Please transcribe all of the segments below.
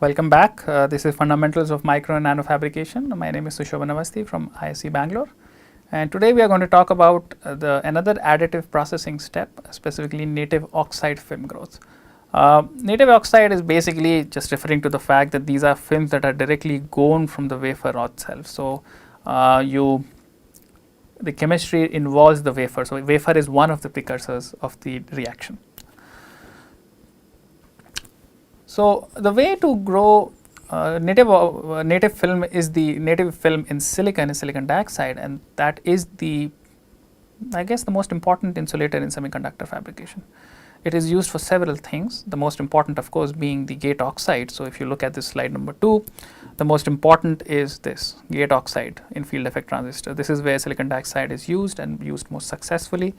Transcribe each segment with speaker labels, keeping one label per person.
Speaker 1: Welcome back. This is Fundamentals of Micro and Nanofabrication. My name is Swayam from IIT Bangalore, and today we are going to talk about another additive processing step, specifically native oxide film growth. Native oxide is basically just referring to the fact that these are films that are directly grown from the wafer itself. So, the chemistry involves the wafer. So, wafer is one of the precursors of the reaction. So, the way to grow native film is the native film in silicon dioxide, and that is the most important insulator in semiconductor fabrication. It is used for several things, the most important of course being the gate oxide. So, if you look at this slide number 2, the most important is this gate oxide in field effect transistor. This is where silicon dioxide is used and used most successfully.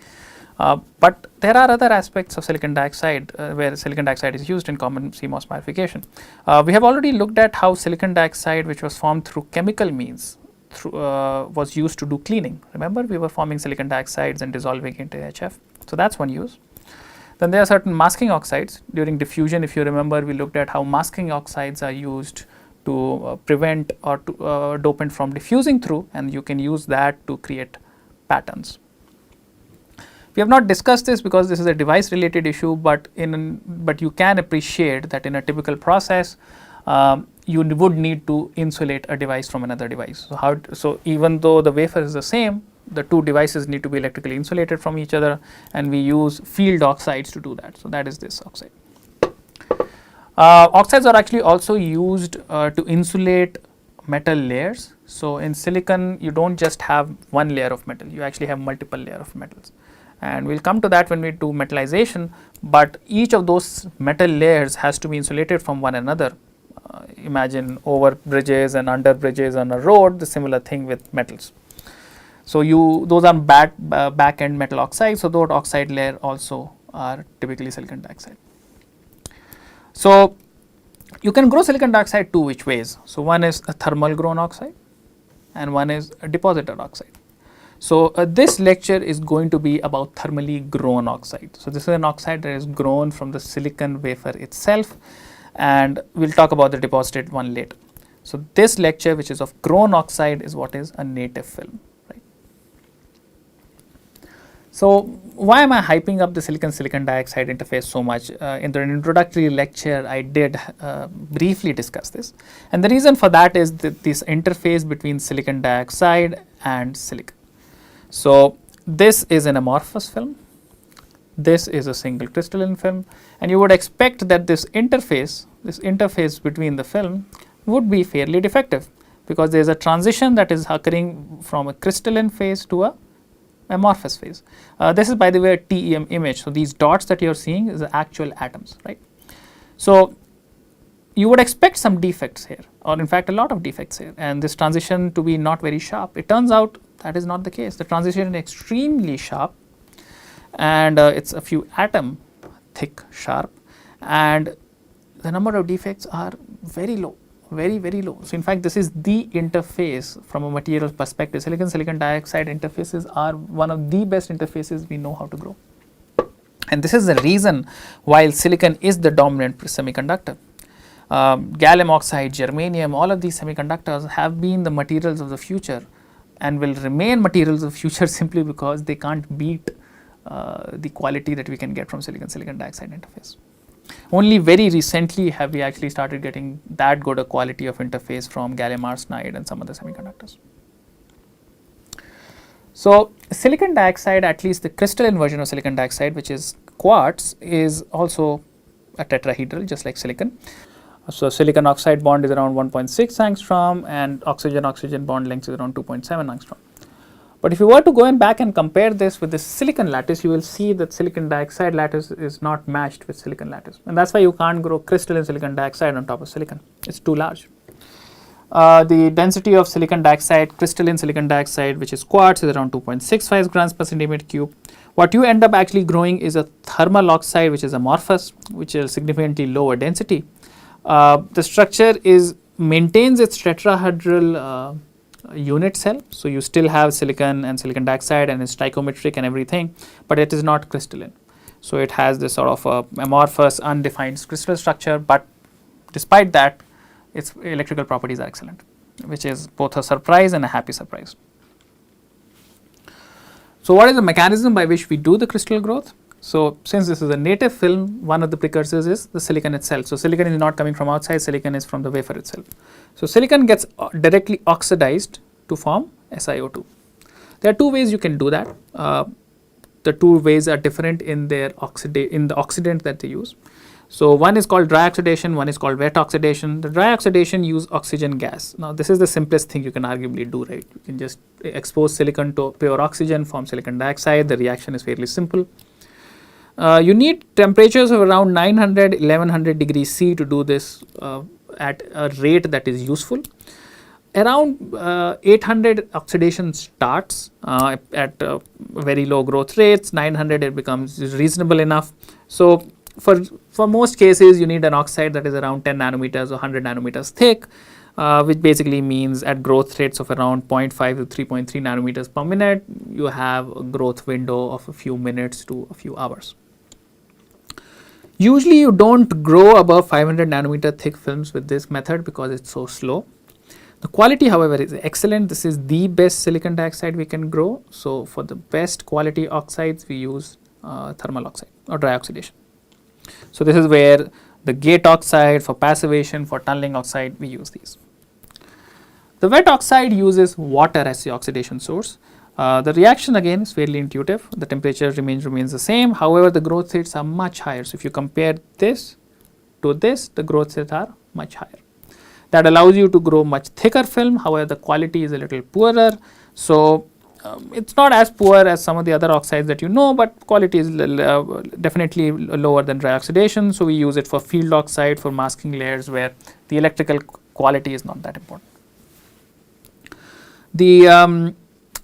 Speaker 1: But there are other aspects of silicon dioxide where silicon dioxide is used in common CMOS purification. We have already looked at how silicon dioxide, which was formed through chemical means, was used to do cleaning. Remember, we were forming silicon dioxides and dissolving into HF. So, that is one use. Then there are certain masking oxides. During diffusion, if you remember, we looked at how masking oxides are used to prevent or to dopant from diffusing through, and you can use that to create patterns. We have not discussed this because this is a device related issue, but you can appreciate that in a typical process you would need to insulate a device from another device. So even though the wafer is the same, the two devices need to be electrically insulated from each other, and we use field oxides to do that. So that is this oxide. Oxides are actually also used to insulate metal layers. So in silicon you don't just have one layer of metal, you actually have multiple layers of metals. And we will come to that when we do metallization, but each of those metal layers has to be insulated from one another. Imagine over bridges and under bridges on a road, the similar thing with metals. So those are back end metal oxides, so those oxide layer also are typically silicon dioxide. So you can grow silicon dioxide two which ways. So one is a thermal grown oxide and one is a deposited oxide. So this lecture is going to be about thermally grown oxide. So this is an oxide that is grown from the silicon wafer itself, and we will talk about the deposited one later. So this lecture, which is of grown oxide, is what is a native film, right? So why am I hyping up the silicon dioxide interface so much? In the introductory lecture I did briefly discuss this, and the reason for that is that this interface between silicon dioxide and silicon. So this is an amorphous film, this is a single crystalline film, and you would expect that this interface between the film would be fairly defective, because there is a transition that is occurring from a crystalline phase to a amorphous phase. This is, by the way, a TEM image. So these dots that you are seeing is the actual atoms, right? So you would expect some defects here, or in fact a lot of defects here, and this transition to be not very sharp. It turns out that is not the case. The transition is extremely sharp, and it's a few atom thick sharp, and the number of defects are very low, very low. So in fact this is the interface from a material perspective. Silicon dioxide interfaces are one of the best interfaces we know how to grow, and this is the reason why silicon is the dominant semiconductor. Gallium oxide, germanium, all of these semiconductors have been the materials of the future and will remain materials of future simply because they can't beat the quality that we can get from silicon dioxide interface. Only very recently have we actually started getting that good a quality of interface from gallium arsenide and some other semiconductors. So silicon dioxide, at least the crystalline version of silicon dioxide, which is quartz, is also a tetrahedral just like silicon. So silicon oxide bond is around 1.6 angstrom, and oxygen bond length is around 2.7 angstrom. But if you were to go back and compare this with the silicon lattice, you will see that silicon dioxide lattice is not matched with silicon lattice, and that is why you can't grow crystalline silicon dioxide on top of silicon. It is too large. The density of silicon dioxide, crystalline silicon dioxide, which is quartz, is around 2.65 grams per centimeter cube. What you end up actually growing is a thermal oxide, which is amorphous, which is significantly lower density. The structure maintains its tetrahedral unit cell, so you still have silicon and silicon dioxide, and it's stoichiometric and everything, but it is not crystalline. So it has this sort of amorphous undefined crystal structure, but despite that its electrical properties are excellent, which is both a surprise and a happy surprise. So what is the mechanism by which we do the crystal growth? So since this is a native film, one of the precursors is the silicon itself. So silicon is not coming from outside, silicon is from the wafer itself. So silicon gets directly oxidized to form SiO2. There are two ways you can do that. The two ways are different in their in the oxidant that they use. So one is called dry oxidation, one is called wet oxidation. The dry oxidation use oxygen gas. Now this is the simplest thing you can arguably do, right? You can just expose silicon to pure oxygen, form silicon dioxide. The reaction is fairly simple. You need temperatures of around 900, 1100 degrees C to do this at a rate that is useful. Around 800 oxidation starts at very low growth rates. 900 it becomes reasonable enough. So for most cases you need an oxide that is around 10 nanometers or 100 nanometers thick, which basically means at growth rates of around 0.5 to 3.3 nanometers per minute you have a growth window of a few minutes to a few hours. Usually you don't grow above 500 nanometer thick films with this method because it's so slow. The quality, however, is excellent. This is the best silicon dioxide we can grow. So for the best quality oxides we use thermal oxide or dry oxidation. So this is where the gate oxide, for passivation, for tunneling oxide, we use these. The wet oxide uses water as the oxidation source. The reaction again is fairly intuitive. The temperature remains the same. However, the growth rates are much higher. So if you compare this to this, the growth rates are much higher. That allows you to grow much thicker film. However, the quality is a little poorer. So it's not as poor as some of the other oxides that you know, but quality is definitely lower than dry oxidation. So we use it for field oxide, for masking layers where the electrical quality is not that important.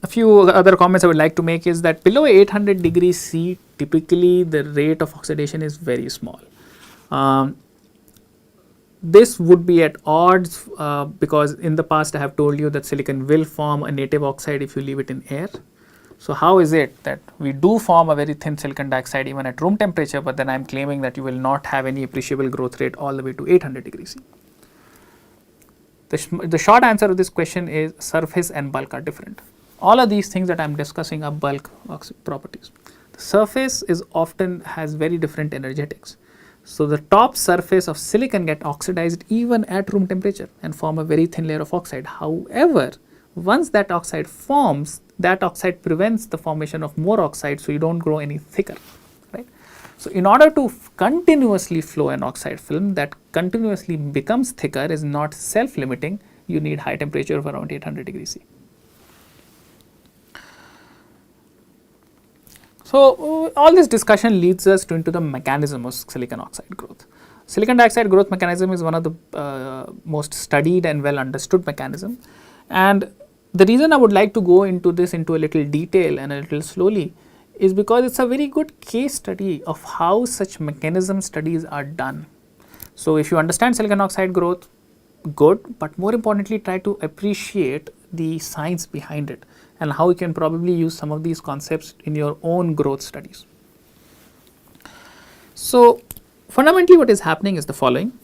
Speaker 1: A few other comments I would like to make is that below 800 degrees C, typically the rate of oxidation is very small. This would be at odds because in the past I have told you that silicon will form a native oxide if you leave it in air. So how is it that we do form a very thin silicon dioxide even at room temperature, but then I am claiming that you will not have any appreciable growth rate all the way to 800 degrees C? The short answer to this question is surface and bulk are different. All of these things that I am discussing are bulk properties. The surface is often has very different energetics. So the top surface of silicon get oxidized even at room temperature and form a very thin layer of oxide. However, once that oxide forms, that oxide prevents the formation of more oxide, so you don't grow any thicker, right? So in order to continuously flow an oxide film that continuously becomes thicker is not self-limiting. You need high temperature of around 800 degrees C. So all this discussion leads us into the mechanism of silicon oxide growth. Silicon dioxide growth mechanism is one of the most studied and well understood mechanism, and the reason I would like to go into this into a little detail and a little slowly is because it's a very good case study of how such mechanism studies are done. So if you understand silicon oxide growth, good, but more importantly try to appreciate the science behind it and how you can probably use some of these concepts in your own growth studies. So fundamentally what is happening is the following.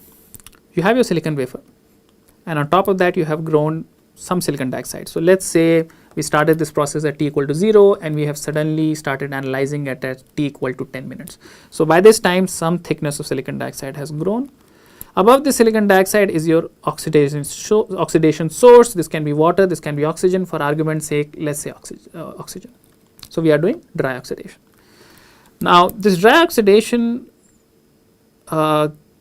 Speaker 1: You have your silicon wafer and on top of that you have grown some silicon dioxide. So let's say we started this process at t equal to 0 and we have suddenly started analyzing it at t equal to 10 minutes. So by this time some thickness of silicon dioxide has grown. Above the silicon dioxide is your oxidation source. This can be water, this can be oxygen. For argument's sake, let's say oxygen. So we are doing dry oxidation. Now this dry oxidation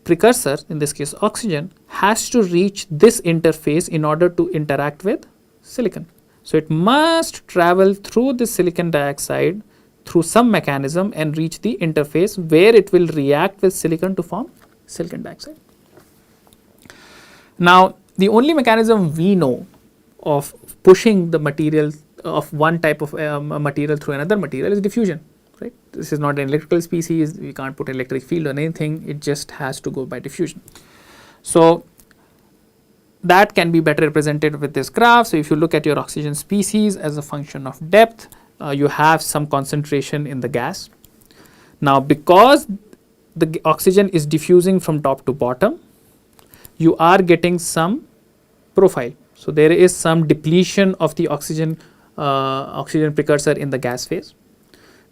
Speaker 1: precursor, in this case oxygen, has to reach this interface in order to interact with silicon. So it must travel through the silicon dioxide through some mechanism and reach the interface where it will react with silicon to form silicon dioxide. Now the only mechanism we know of pushing the material of one type of material through another material is diffusion, right? This is not an electrical species, we can't put an electric field on anything, it just has to go by diffusion. So that can be better represented with this graph. So if you look at your oxygen species as a function of depth, you have some concentration in the gas. Now because the oxygen is diffusing from top to bottom, you are getting some profile. So there is some depletion of the oxygen precursor in the gas phase.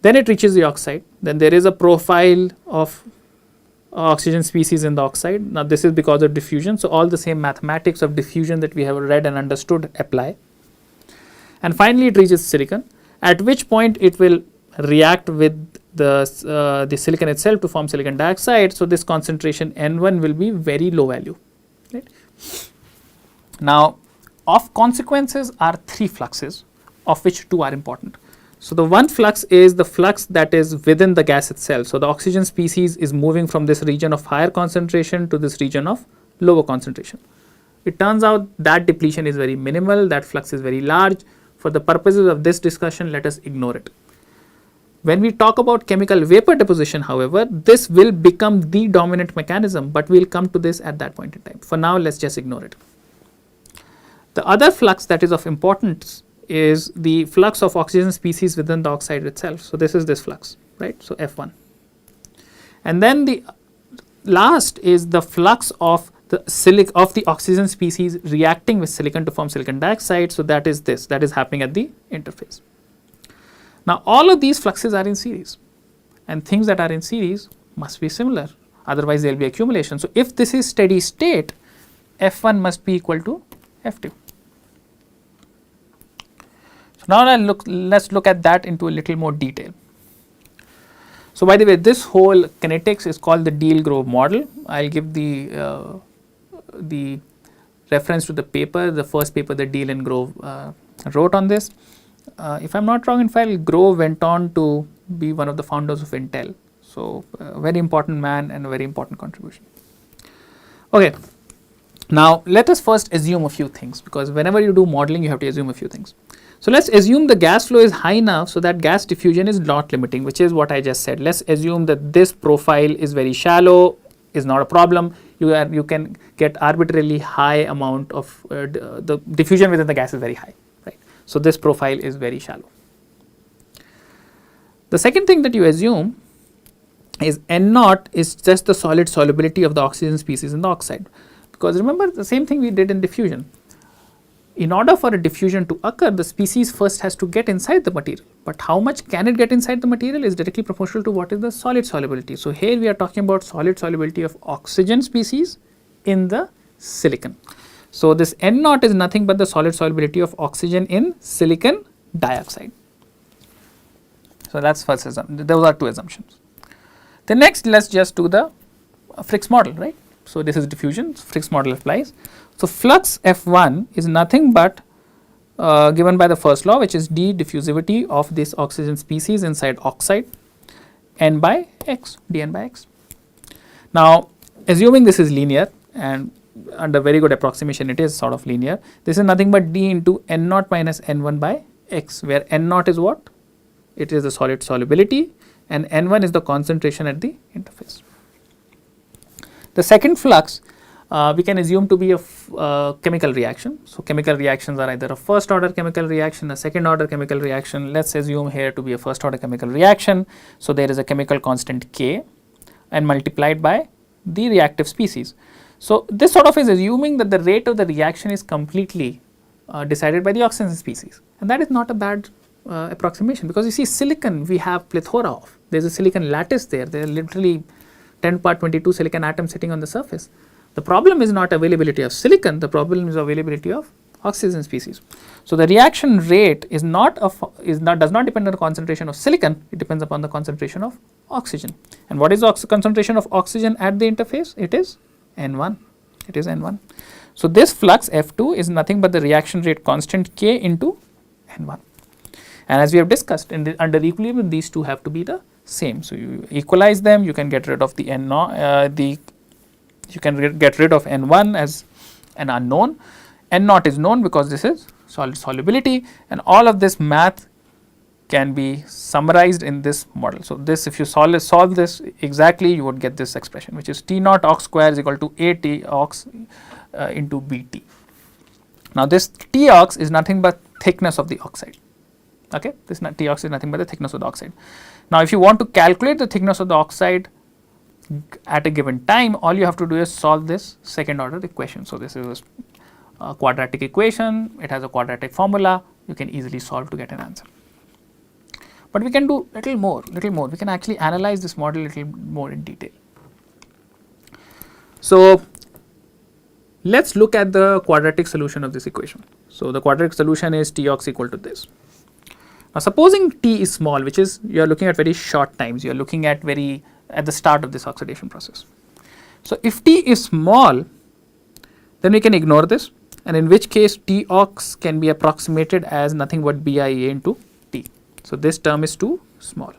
Speaker 1: Then it reaches the oxide. Then there is a profile of oxygen species in the oxide. Now this is because of diffusion. So all the same mathematics of diffusion that we have read and understood apply. And finally it reaches silicon, at which point it will react with the silicon itself to form silicon dioxide. So this concentration N1 will be very low value. Right? Now of consequences are 3 fluxes, of which 2 are important. So the one flux is the flux that is within the gas itself. So the oxygen species is moving from this region of higher concentration to this region of lower concentration. It turns out that depletion is very minimal, that flux is very large. For the purposes of this discussion, let us ignore it. When we talk about chemical vapor deposition, however, this will become the dominant mechanism, but we will come to this at that point in time. For now, let us just ignore it. The other flux that is of importance is the flux of oxygen species within the oxide itself. So this is this flux, right? So F1. And then the last is the flux of the oxygen species reacting with silicon to form silicon dioxide. So that is this, that is happening at the interface. Now all of these fluxes are in series, and things that are in series must be similar, otherwise there will be accumulation. So if this is steady state, F1 must be equal to F2. Now let's look at that into a little more detail. So by the way, this whole kinetics is called the Deal-Grove model. I'll give the reference to the paper, the first paper that Deal and Grove wrote on this. If I'm not wrong, in fact, Grove went on to be one of the founders of Intel. So a very important man and a very important contribution. Okay. Now let us first assume a few things, because whenever you do modeling, you have to assume a few things. So let's assume the gas flow is high enough so that gas diffusion is not limiting, which is what I just said. Let's assume that this profile is very shallow, is not a problem. You can get arbitrarily high amount of the diffusion within the gas is very high, right? So this profile is very shallow. The second thing that you assume is N0 is just the solid solubility of the oxygen species in the oxide, because remember the same thing we did in diffusion. In order for a diffusion to occur, the species first has to get inside the material, but how much can it get inside the material is directly proportional to what is the solid solubility. So here we are talking about solid solubility of oxygen species in the silicon. So this N0 is nothing but the solid solubility of oxygen in silicon dioxide. So that's first assumption. Those are 2 assumptions. The next, let's just do the Frick's model, right? So this is diffusion, Frick's model applies. So flux F1 is nothing but given by the first law, which is d diffusivity of this oxygen species inside oxide, n by x, dn by x. Now assuming this is linear, and under very good approximation it is sort of linear, this is nothing but d into n0 minus n1 by x, where n0 is what? It is the solid solubility, and n1 is the concentration at the interface. The second flux we can assume to be a chemical reaction. So chemical reactions are either a first order chemical reaction, a second order chemical reaction. Let's assume here to be a first order chemical reaction. So there is a chemical constant K and multiplied by the reactive species. So this sort of is assuming that the rate of the reaction is completely decided by the oxygen species, and that is not a bad approximation, because you see silicon we have plethora of. There is a silicon lattice there. There are literally 10^22 silicon atoms sitting on the surface. The problem is not availability of silicon, the problem is availability of oxygen species. So the reaction rate does not depend on the concentration of silicon, it depends upon the concentration of oxygen. And what is the concentration of oxygen at the interface? It is N1. It is N1. So this flux F2 is nothing but the reaction rate constant K into N1. And as we have discussed, under equilibrium, these two have to be the same. So you equalize them, you can get rid of the you can get rid of N1 as an unknown. N0 is known because this is solid solubility, and all of this math can be summarized in this model. So this, if you solve this exactly, you would get this expression, which is T0 ox square is equal to AT ox into BT. Now this T ox is nothing but thickness of the oxide. Okay, this T ox is nothing but the thickness of the oxide. Now if you want to calculate the thickness of the oxide, at a given time, all you have to do is solve this second order equation. So, this is a quadratic equation, it has a quadratic formula, you can easily solve to get an answer. But we can do little more, we can actually analyze this model little more in detail. So, let us look at the quadratic solution of this equation. So, the quadratic solution is Tox equal to this. Now, supposing T is small, which is you are looking at very short times, you are looking at at the start of this oxidation process. So, if T is small, then we can ignore this, and in which case Tox can be approximated as nothing but BIA into T. So, this term is too small.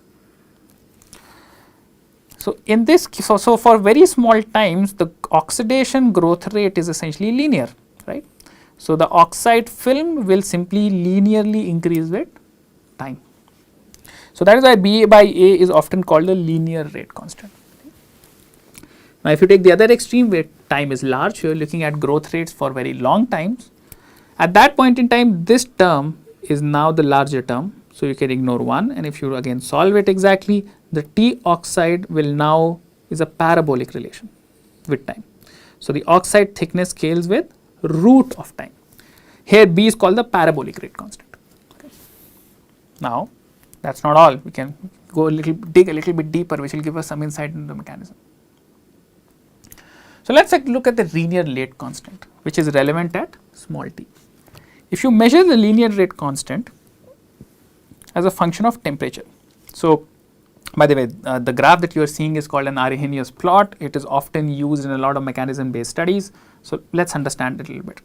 Speaker 1: So, in this so for very small times the oxidation growth rate is essentially linear, right. So, the oxide film will simply linearly increase with time. So, that is why B by A is often called the linear rate constant. Now, if you take the other extreme where time is large, you are looking at growth rates for very long times. At that point in time, this term is now the larger term. So, you can ignore 1, and if you again solve it exactly, the T oxide will now is a parabolic relation with time. So, the oxide thickness scales with root of time. Here B is called the parabolic rate constant. Okay. Now, that is not all, we can go dig a little bit deeper, which will give us some insight into the mechanism. So, let us look at the linear rate constant, which is relevant at small t. If you measure the linear rate constant as a function of temperature. So, by the way, the graph that you are seeing is called an Arrhenius plot. It is often used in a lot of mechanism based studies. So, let us understand it a little bit.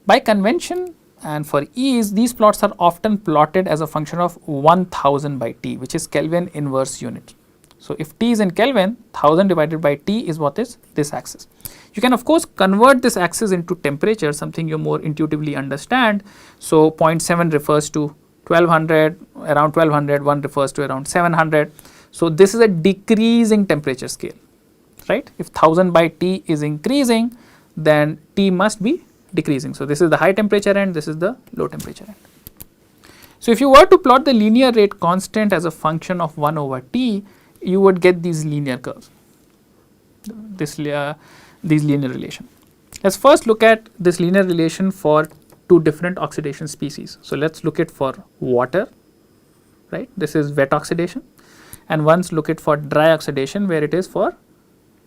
Speaker 1: By convention and for ease, these plots are often plotted as a function of 1000 by T, which is Kelvin inverse unit. So, if T is in Kelvin, 1000 divided by T is what is this axis. You can of course convert this axis into temperature, something you more intuitively understand. So, 0.7 refers to 1200, around 1200, 1 refers to around 700. So, this is a decreasing temperature scale, right. If 1000 by T is increasing, then T must be decreasing. So, this is the high temperature end, this is the low temperature end. So, if you were to plot the linear rate constant as a function of 1 over T, you would get these linear curves, these linear relation. Let us first look at this linear relation for two different oxidation species. So, let us look at for water, right, this is wet oxidation, and once look at for dry oxidation where it is for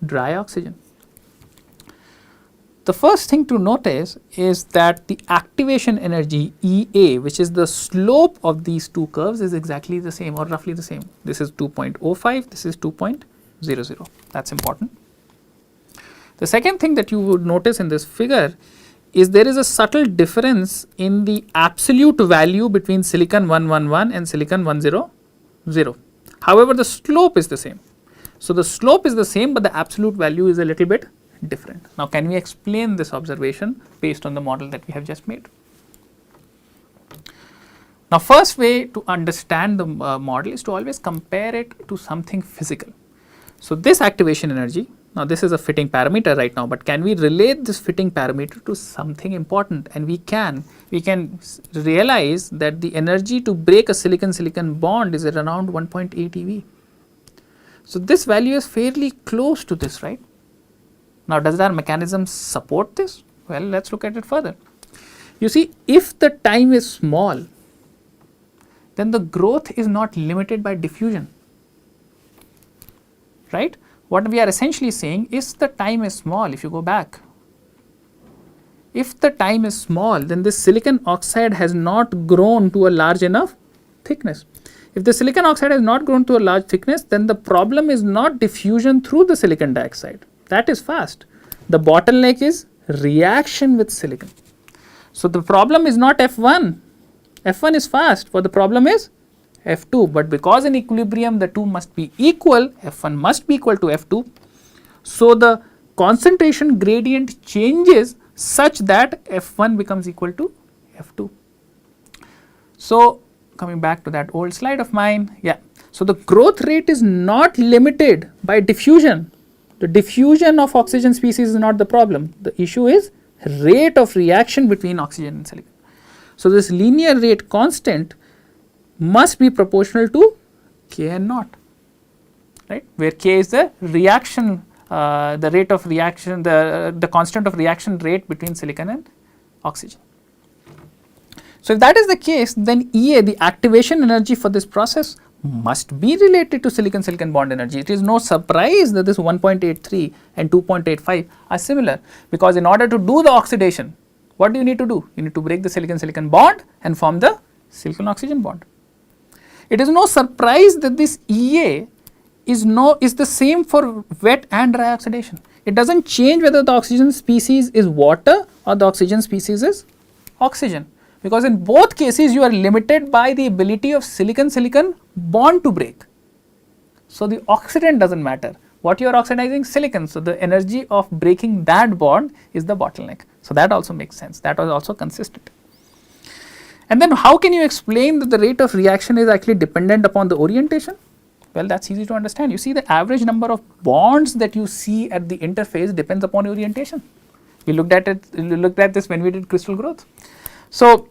Speaker 1: dry oxygen. The first thing to notice is that the activation energy EA, which is the slope of these two curves, is exactly the same or roughly the same. This is 2.05, this is 2.00, that is important. The second thing that you would notice in this figure is there is a subtle difference in the absolute value between silicon 111 and silicon 100. However, the slope is the same. So, the slope is the same, but the absolute value is a little bit different. Now, can we explain this observation based on the model that we have just made? Now, first way to understand the model is to always compare it to something physical. So, this activation energy, now this is a fitting parameter right now, but can we relate this fitting parameter to something important? And we can realize that the energy to break a silicon-silicon bond is at around 1.8 eV. So, this value is fairly close to this, right? Now, does our mechanism support this? Well, let us look at it further. You see, if the time is small, then the growth is not limited by diffusion, right. What we are essentially saying is the time is small. If you go back, if the time is small, then this silicon oxide has not grown to a large enough thickness. If the silicon oxide has not grown to a large thickness, then the problem is not diffusion through the silicon dioxide. That is fast. The bottleneck is reaction with silicon. So, the problem is not F1. F1 is fast, but the problem is F2, but because in equilibrium the two must be equal, F1 must be equal to F2. So, the concentration gradient changes such that F1 becomes equal to F2. So, coming back to that old slide of mine, yeah. So, the growth rate is not limited by diffusion. The diffusion of oxygen species is not the problem. The issue is rate of reaction between oxygen and silicon. So, this linear rate constant must be proportional to Kn naught. right, where K is the reaction, the rate of reaction, the constant of reaction rate between silicon and oxygen. So, if that is the case, then EA, the activation energy for this process, must be related to silicon-silicon bond energy. It is no surprise that this 1.83 and 2.85 are similar, because in order to do the oxidation, what do you need to do? You need to break the silicon-silicon bond and form the silicon-oxygen bond. It is no surprise that this EA is the same for wet and dry oxidation. It does not change whether the oxygen species is water or the oxygen species is oxygen, because in both cases you are limited by the ability of silicon-silicon bond to break. So, the oxidant does not matter. What you are oxidizing? Silicon. So, the energy of breaking that bond is the bottleneck. So, that also makes sense. That was also consistent. And then how can you explain that the rate of reaction is actually dependent upon the orientation? Well, that is easy to understand. You see, the average number of bonds that you see at the interface depends upon orientation. We looked at this when we did crystal growth. So,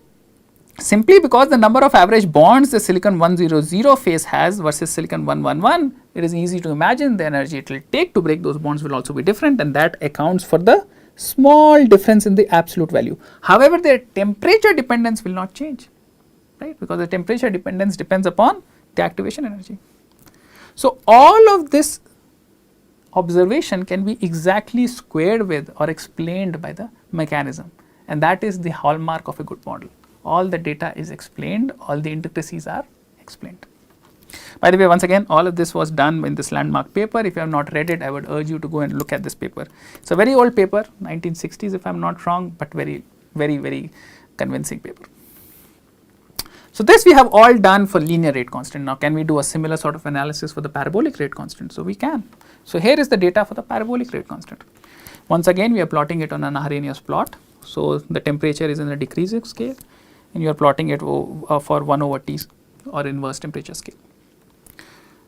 Speaker 1: simply because the number of average bonds the silicon 100 phase has versus silicon 111, it is easy to imagine the energy it will take to break those bonds will also be different, and that accounts for the small difference in the absolute value. However, their temperature dependence will not change, right, because the temperature dependence depends upon the activation energy. So, all of this observation can be exactly squared with or explained by the mechanism, and that is the hallmark of a good model. All the data is explained, all the intricacies are explained. By the way, once again, all of this was done in this landmark paper. If you have not read it, I would urge you to go and look at this paper. It is a very old paper, 1960s if I am not wrong, but very, very, very convincing paper. So, this we have all done for linear rate constant. Now, can we do a similar sort of analysis for the parabolic rate constant? So, we can. So, here is the data for the parabolic rate constant. Once again, we are plotting it on an Arrhenius plot. So, the temperature is in the decreasing scale, and you are plotting it for 1 over T or inverse temperature scale.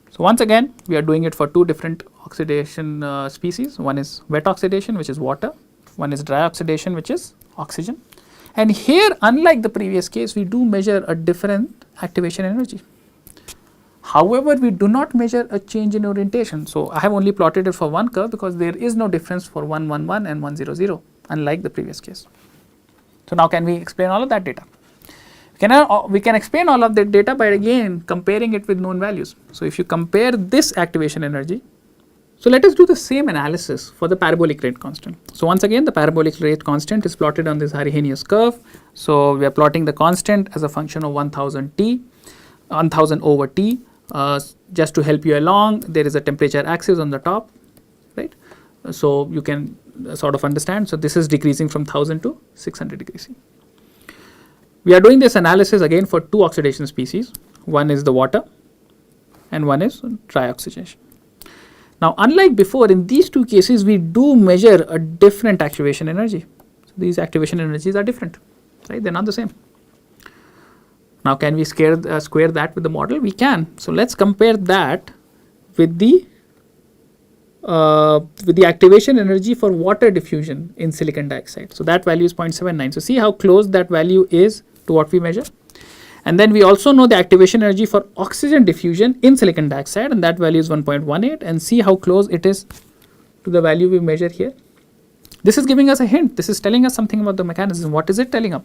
Speaker 1: So, once again, we are doing it for two different oxidation species. One is wet oxidation, which is water. One is dry oxidation, which is oxygen. And here, unlike the previous case, we do measure a different activation energy. However, we do not measure a change in orientation. So, I have only plotted it for one curve because there is no difference for 111 and 100, unlike the previous case. So, now can we explain all of that data? We can explain all of that data by again comparing it with known values. So, if you compare this activation energy, so let us do the same analysis for the parabolic rate constant. So, once again the parabolic rate constant is plotted on this Arrhenius curve. So, we are plotting the constant as a function of 1000 T, 1000 over T. Just to help you along, there is a temperature axis on the top, right. So, you can sort of understand. So, this is decreasing from 1000 to 600 degrees C. We are doing this analysis again for two oxidation species. One is the water and one is dry oxidation. Now, unlike before, in these two cases, we do measure a different activation energy. So, these activation energies are different, right? They are not the same. Now, can we square that with the model? We can. So, let us compare that with the activation energy for water diffusion in silicon dioxide. So, that value is 0.79. So, see how close that value is to what we measure. And then we also know the activation energy for oxygen diffusion in silicon dioxide, and that value is 1.18, and see how close it is to the value we measure here. This is giving us a hint. This is telling us something about the mechanism. What is it telling us?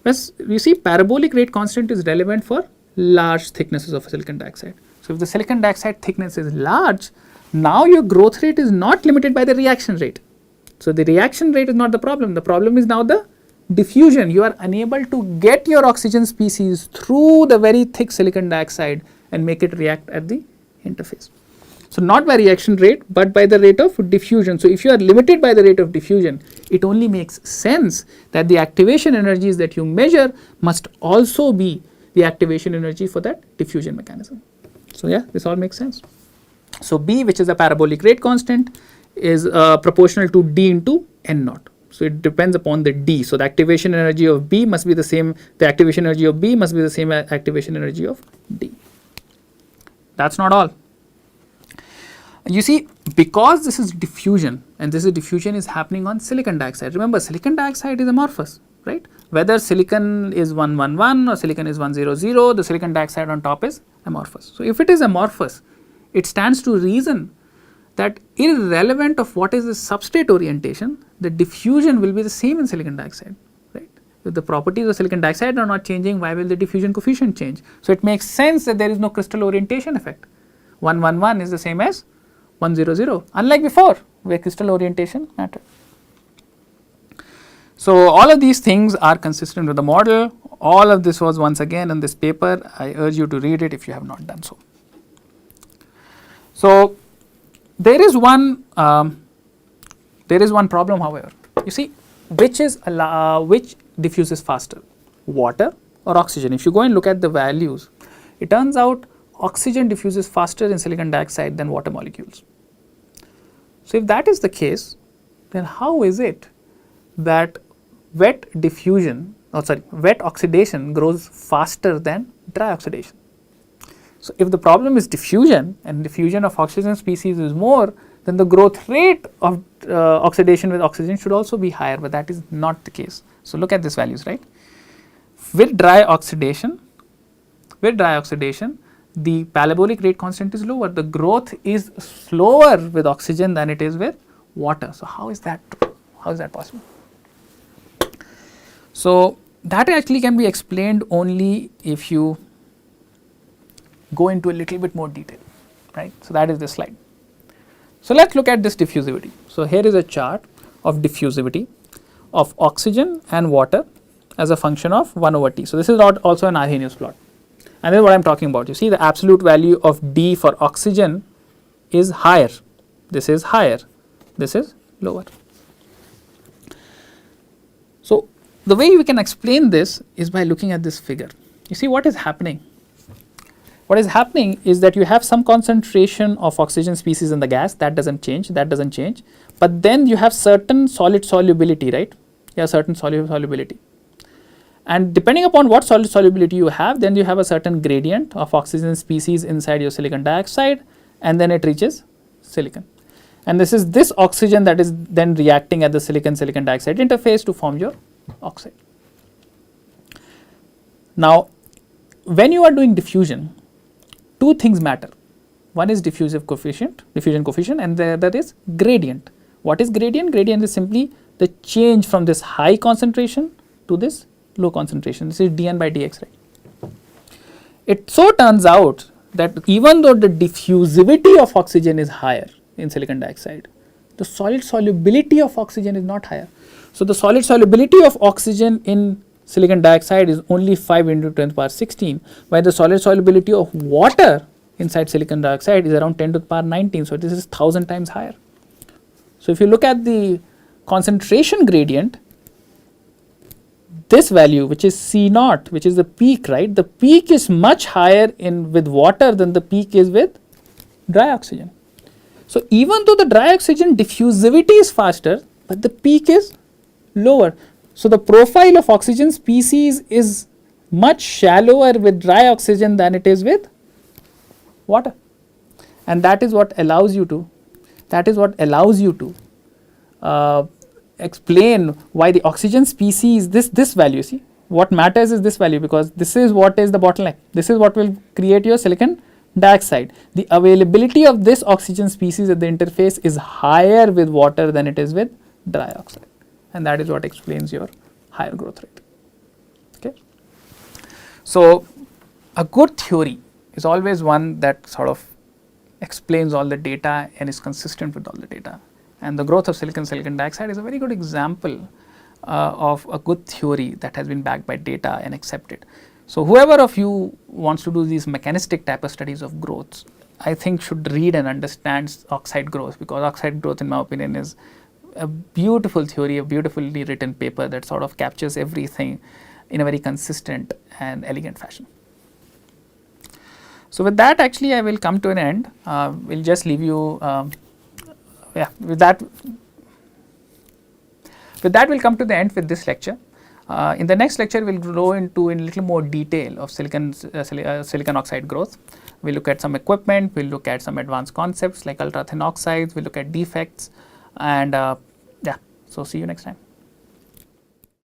Speaker 1: Well, you see, parabolic rate constant is relevant for large thicknesses of silicon dioxide. So, if the silicon dioxide thickness is large, now your growth rate is not limited by the reaction rate. So, the reaction rate is not the problem. The problem is now the diffusion. You are unable to get your oxygen species through the very thick silicon dioxide and make it react at the interface. So, not by reaction rate, but by the rate of diffusion. So, if you are limited by the rate of diffusion, it only makes sense that the activation energies that you measure must also be the activation energy for that diffusion mechanism. So, yeah, this all makes sense. So, B, which is a parabolic rate constant, is proportional to D into N naught. So, it depends upon the D. So, the activation energy of B must be the same, the activation energy of B must be the same as activation energy of D. That is not all. You see, because this is diffusion, and this is diffusion is happening on silicon dioxide. Remember, silicon dioxide is amorphous, right? Whether silicon is 111 or silicon is 100, the silicon dioxide on top is amorphous. So, if it is amorphous, it stands to reason that irrelevant of what is the substrate orientation, the diffusion will be the same in silicon dioxide, right? If the properties of silicon dioxide are not changing, why will the diffusion coefficient change? So, it makes sense that there is no crystal orientation effect. 1 1 1 is the same as 1 0 0, unlike before where crystal orientation mattered. So, all of these things are consistent with the model. All of this was once again in this paper. I urge you to read it if you have not done so. So, there is one problem, however. You see, which diffuses faster, water or oxygen? If you go and look at the values, it turns out oxygen diffuses faster in silicon dioxide than water molecules. So, if that is the case, then how is it that wet oxidation grows faster than dry oxidation? So, if the problem is diffusion and diffusion of oxygen species is more, then the growth rate of oxidation with oxygen should also be higher, but that is not the case. So, look at these values, right. With dry oxidation, the parabolic rate constant is lower. The growth is slower with oxygen than it is with water. So, how is that true? How is that possible? So, that actually can be explained only if you go into a little bit more detail, right. So, that is this slide. So, let us look at this diffusivity. So, here is a chart of diffusivity of oxygen and water as a function of 1 over T. So, this is also an Arrhenius plot, and this is what I am talking about. You see, the absolute value of D for oxygen is higher, this is higher, this is lower. So, the way we can explain this is by looking at this figure. You see what is happening? What is happening is that you have some concentration of oxygen species in the gas, that does not change, but then you have certain solid solubility, right? You have certain solubility, and depending upon what solid solubility you have, then you have a certain gradient of oxygen species inside your silicon dioxide, and then it reaches silicon. And this is this oxygen that is then reacting at the silicon dioxide interface to form your oxide. Now, when you are doing diffusion, two things matter. One is diffusion coefficient, and the other is gradient. What is gradient? Gradient is simply the change from this high concentration to this low concentration. This is dN by dx, right? It so turns out that even though the diffusivity of oxygen is higher in silicon dioxide, the solid solubility of oxygen is not higher. So, the solid solubility of oxygen in silicon dioxide is only 5 into 10 to the power 16, while the solid solubility of water inside silicon dioxide is around 10 to the power 19. So, this is 1000 times higher. So, if you look at the concentration gradient, this value, which is C naught, which is the peak, right? The peak is much higher with water than the peak is with dry oxygen. So, even though the dry oxygen diffusivity is faster, but the peak is lower. So, the profile of oxygen species is much shallower with dry oxygen than it is with water, and that is what allows you to explain why the oxygen species, this value, see what matters is this value, because this is what is the bottleneck, this is what will create your silicon dioxide. The availability of this oxygen species at the interface is higher with water than it is with dry oxide, and that is what explains your higher growth rate. Okay. So, a good theory is always one that sort of explains all the data and is consistent with all the data, and the growth of silicon dioxide is a very good example of a good theory that has been backed by data and accepted. So, whoever of you wants to do these mechanistic type of studies of growth, I think should read and understand oxide growth, because oxide growth in my opinion is a beautiful theory, a beautifully written paper that sort of captures everything in a very consistent and elegant fashion. So, with that actually I will come to an end. We will just leave you, with that we will come to the end with this lecture. In the next lecture, we will go into in little more detail of silicon oxide growth. We will look at some equipment, we will look at some advanced concepts like ultra thin oxides, we will look at defects, and so see you next time.